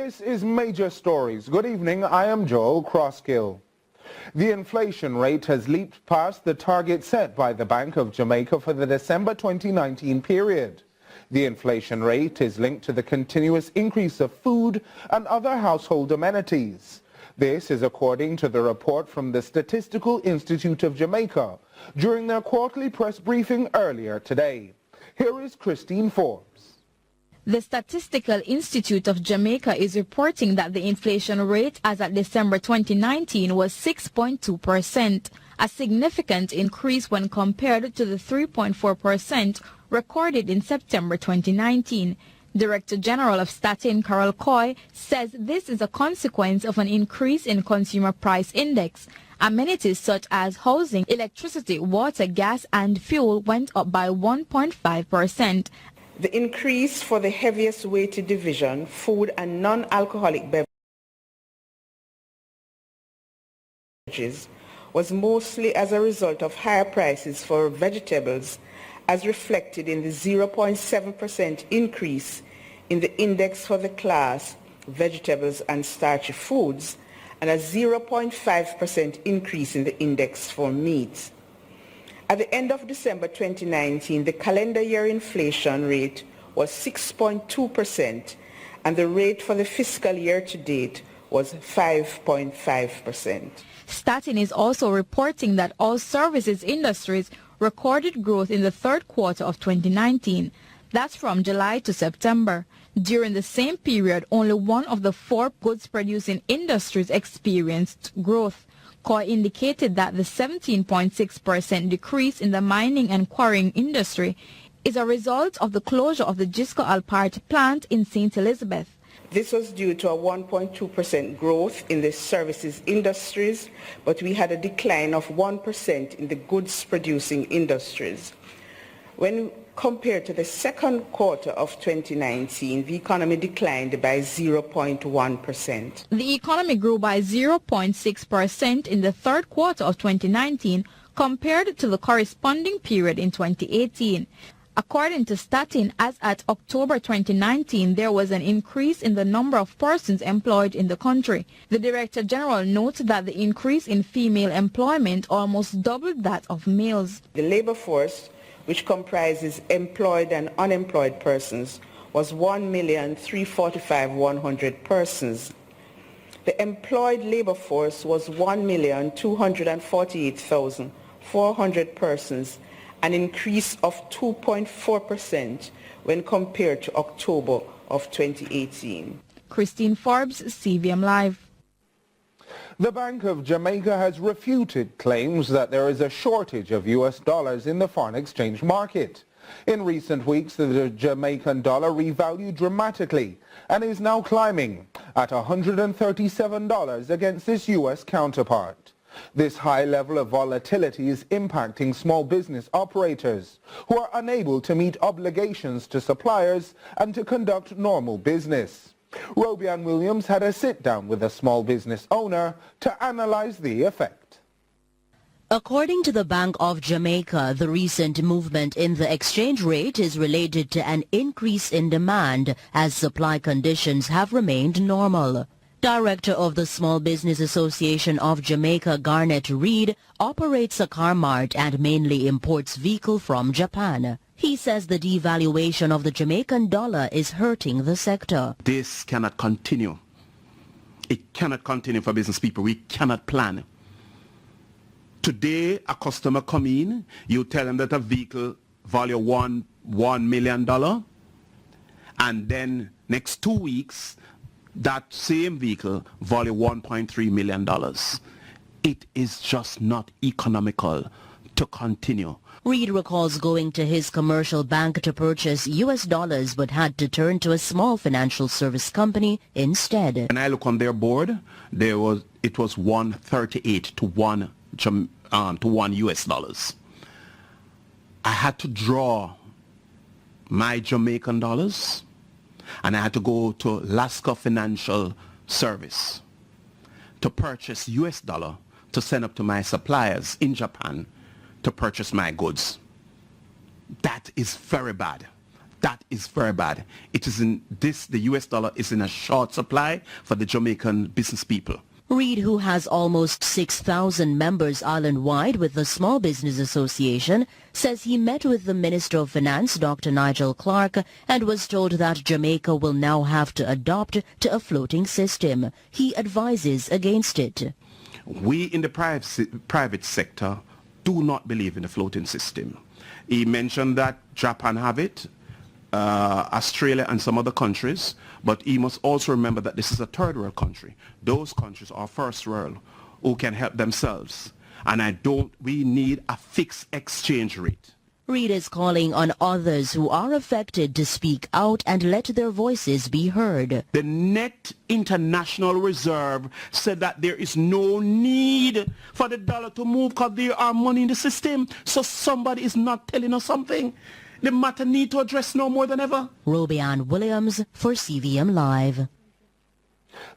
This is Major Stories. Good evening, I am Joel Crosskill. The inflation rate has leaped past the target set by the Bank of Jamaica for the December 2019 period. The inflation rate is linked to the continuous increase of food and other household amenities. This is according to the report from the Statistical Institute of Jamaica during their quarterly press briefing earlier today. Here is Christine Forbes. The Statistical Institute of Jamaica is reporting that the inflation rate as at December 2019 was 6.2%, a significant increase when compared to the 3.4% recorded in September 2019. Director General of Statin, Carol Coy, says this is a consequence of an increase in Consumer Price Index. Amenities such as housing, electricity, water, gas and fuel went up by 1.5%. The increase for the heaviest weighted division, food and non-alcoholic beverages, was mostly as a result of higher prices for vegetables, as reflected in the 0.7% increase in the index for the class vegetables and starchy foods, and a 0.5% increase in the index for meat. At the end of December 2019, the calendar year inflation rate was 6.2%, and the rate for the fiscal year to date was 5.5%. Statin is also reporting that all services industries recorded growth in the third quarter of 2019. That's from July to September. During the same period, only one of the four goods-producing industries experienced growth. Coy indicated that the 17.6% decrease in the mining and quarrying industry is a result of the closure of the Gisco Alpart plant in St. Elizabeth. This was due to a 1.2% growth in the services industries, but we had a decline of 1% in the goods-producing industries. When compared to the second quarter of 2019, the economy declined by 0.1%. The economy grew by 0.6% in the third quarter of 2019 compared to the corresponding period in 2018. According to Statin, as at October 2019, there was an increase in the number of persons employed in the country. The Director General noted that the increase in female employment almost doubled that of males. The labor force, which comprises employed and unemployed persons, was 1,345,100 persons. The employed labor force was 1,248,400 persons, an increase of 2.4% when compared to October of 2018. Christine Forbes, CVM Live. The Bank of Jamaica has refuted claims that there is a shortage of U.S. dollars in the foreign exchange market. In recent weeks, the Jamaican dollar revalued dramatically and is now climbing at $137 against its U.S. counterpart. This high level of volatility is impacting small business operators who are unable to meet obligations to suppliers and to conduct normal business. Robian Williams had a sit-down with a small business owner to analyze the effect. According to the Bank of Jamaica, the recent movement in the exchange rate is related to an increase in demand as supply conditions have remained normal. Director of the Small Business Association of Jamaica, Garnet Reed, operates a car mart and mainly imports vehicles from Japan. He says the devaluation of the Jamaican dollar is hurting the sector. This cannot continue. It cannot continue for business people. We cannot plan. Today, a customer come in, you tell them that a vehicle value $1 million, and then next 2 weeks, that same vehicle value $1.3 million. It is just not economical to continue. Reed recalls going to his commercial bank to purchase U.S. dollars but had to turn to a small financial service company instead. When I look on their board, it was 138 to 1 U.S. dollars. I had to draw my Jamaican dollars and I had to go to Alaska Financial Service to purchase U.S. dollar to send up to my suppliers in Japan to purchase my goods. That is very bad. That is very bad. It is the US dollar is in a short supply for the Jamaican business people. Reid, who has almost 6,000 members island-wide with the Small Business Association, says he met with the Minister of Finance, Dr. Nigel Clark, and was told that Jamaica will now have to adopt to a floating system. He advises against it. We in the private sector do not believe in the floating system. He mentioned that Japan have it, Australia and some other countries, but he must also remember that this is a third world country. Those countries are first world who can help themselves. And we need a fixed exchange rate. Reid is calling on others who are affected to speak out and let their voices be heard. The net international reserve said that there is no need for the dollar to move because there are money in the system. So somebody is not telling us something. The matter need to address no more than ever. Robianne Williams for CVM Live.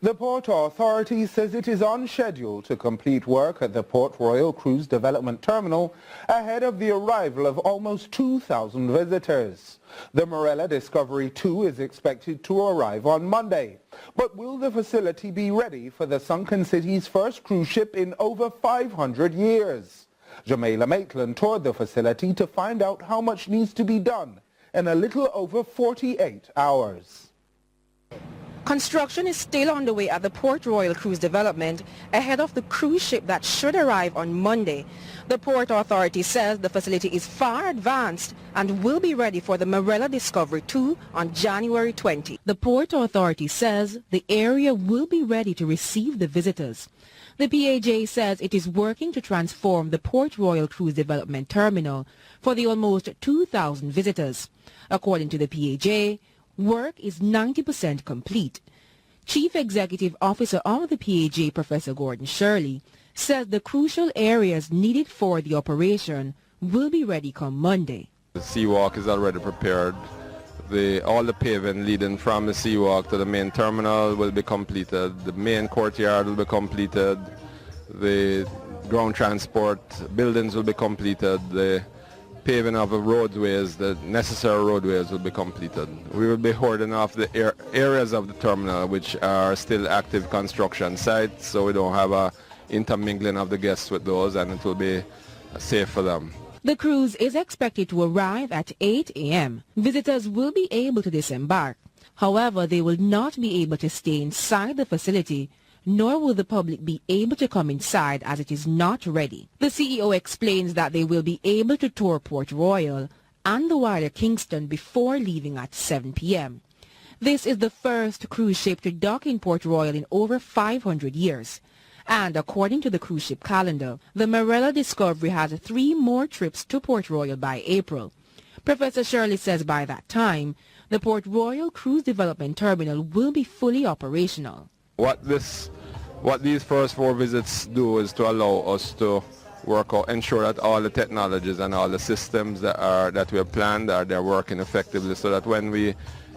The Port Authority says it is on schedule to complete work at the Port Royal Cruise Development Terminal ahead of the arrival of almost 2,000 visitors. The Morella Discovery 2 is expected to arrive on Monday. But will the facility be ready for the sunken city's first cruise ship in over 500 years? Jamaica Maitland toured the facility to find out how much needs to be done in a little over 48 hours. Construction is still underway at the Port Royal Cruise Development ahead of the cruise ship that should arrive on Monday. The Port Authority says the facility is far advanced and will be ready for the Morella Discovery 2 on January 20. The Port Authority says the area will be ready to receive the visitors. The PAJ says it is working to transform the Port Royal Cruise Development Terminal for the almost 2,000 visitors. According to the PAJ, work is 90% complete. Chief Executive Officer of the PAJ, Professor Gordon Shirley, says the crucial areas needed for the operation will be ready come Monday. The seawalk is already prepared. All the paving leading from the seawalk to the main terminal will be completed. The main courtyard will be completed. The ground transport buildings will be completed. The paving of the roadways, the necessary roadways will be completed. We will be hoarding off the areas of the terminal which are still active construction sites, so we don't have a intermingling of the guests with those, and it will be safe for them. The cruise is expected to arrive at 8 a.m. Visitors will be able to disembark. However, they will not be able to stay inside the facility, nor will the public be able to come inside as it is not ready. The CEO explains that they will be able to tour Port Royal and the wider Kingston before leaving at 7 p.m. This is the first cruise ship to dock in Port Royal in over 500 years. And according to the cruise ship calendar, the Morella Discovery has 3 more trips to Port Royal by April. Professor Shirley says by that time, the Port Royal Cruise Development Terminal will be fully operational. What these first 4 visits do is to allow us to work out, ensure that all the technologies and all the systems that we have planned they're working effectively, so that when we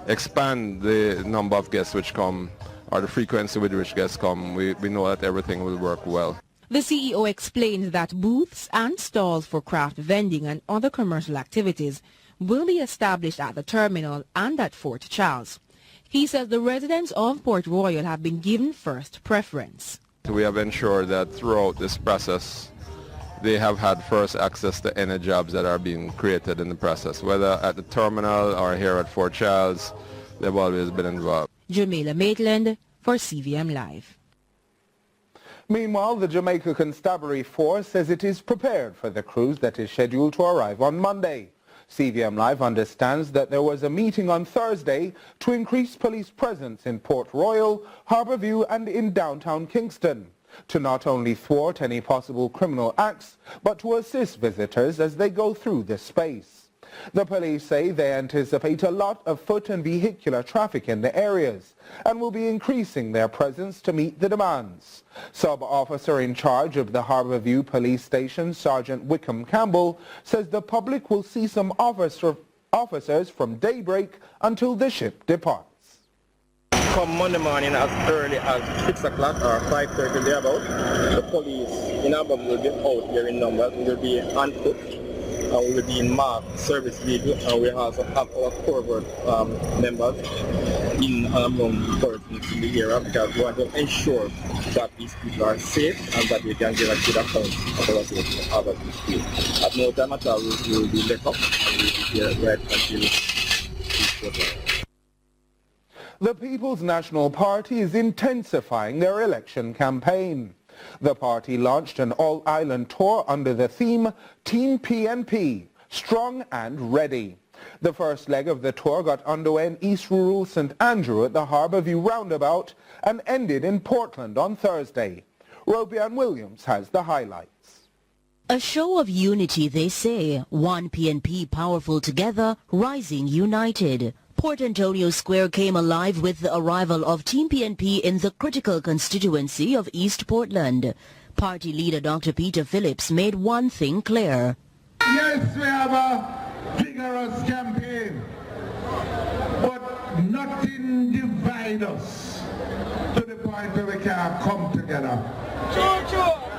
expand the number of guests which come, or the frequency with which guests come, we know that everything will work well. The CEO explains that booths and stalls for craft vending and other commercial activities will be established at the terminal and at Fort Charles. He says the residents of Port Royal have been given first preference. We have ensured that throughout this process, they have had first access to any jobs that are being created in the process, whether at the terminal or here at Fort Charles. They've always been involved. Jamaica Maitland for CVM Live. Meanwhile, the Jamaica Constabulary Force says it is prepared for the cruise that is scheduled to arrive on Monday. CVM Live understands that there was a meeting on Thursday to increase police presence in Port Royal, Harbourview and in downtown Kingston, to not only thwart any possible criminal acts, but to assist visitors as they go through this space. The police say they anticipate a lot of foot and vehicular traffic in the areas and will be increasing their presence to meet the demands. Sub-officer in charge of the Harbourview Police Station, Sergeant Wickham Campbell, says the public will see some officers from daybreak until the ship departs. Come Monday morning as early as 6 o'clock or 5:30 thereabout, the police in Harbourview will be out here in numbers. We will be on foot we will be in marked service vehicle, and we also have our corporate members in among persons in the area, because we want to ensure that these people are safe and that they can get a good account of our safety of this field. At no time at all we will be let up and we will be here right until this. The People's National Party is intensifying their election campaign. The party launched an all-island tour under the theme Team PNP, Strong and Ready. The first leg of the tour got underway in East Rural St. Andrew at the Harbourview roundabout and ended in Portland on Thursday. Robian Williams has the highlights. A show of unity, they say. One PNP powerful together, rising united. Port Antonio Square came alive with the arrival of Team PNP in the critical constituency of East Portland. Party leader Dr. Peter Phillips made one thing clear. Yes, we have a vigorous campaign, but nothing divides us to the point where we can come together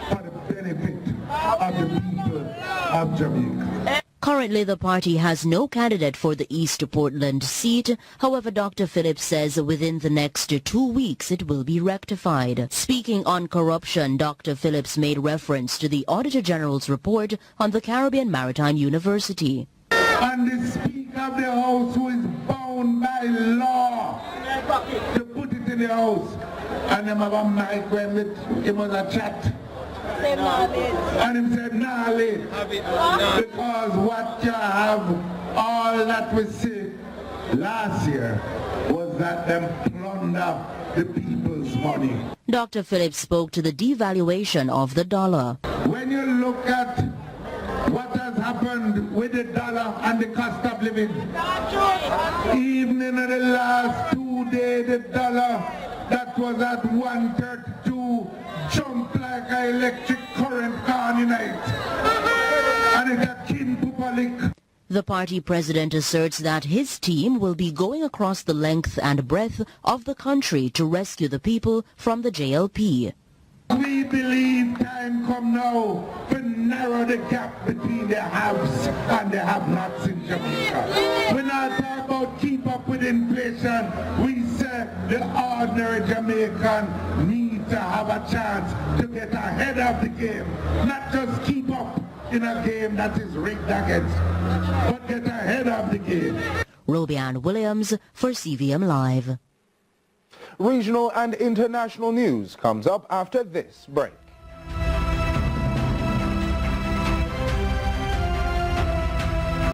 for the benefit of the people of Jamaica. Currently, the party has no candidate for the East Portland seat. However, Dr. Phillips says within the next 2 weeks it will be rectified. Speaking on corruption, Dr. Phillips made reference to the Auditor General's report on the Caribbean Maritime University. And the Speaker of the House, who is bound by law to put it in the House, and them have a mic when it was a chat. And him said, nah, late. Because what you have, all that we see last year was that them plunder the people's money. Dr. Phillips spoke to the devaluation of the dollar. When you look at what has happened with the dollar and the cost of living, even in the last 2 days, the dollar that was at 132 jumped like an electric current gone in it. And it got kin pupalik. The party president asserts that his team will be going across the length and breadth of the country to rescue the people from the JLP. We believe time come now to narrow the gap between the haves and the have-nots in Jamaica. We're not talking about keep up with inflation. We say the ordinary Jamaican need to have a chance to get ahead of the game. Not just keep up in a game that is rigged against, but get ahead of the game. Robian Williams for CVM Live. Regional and international news comes up after this break.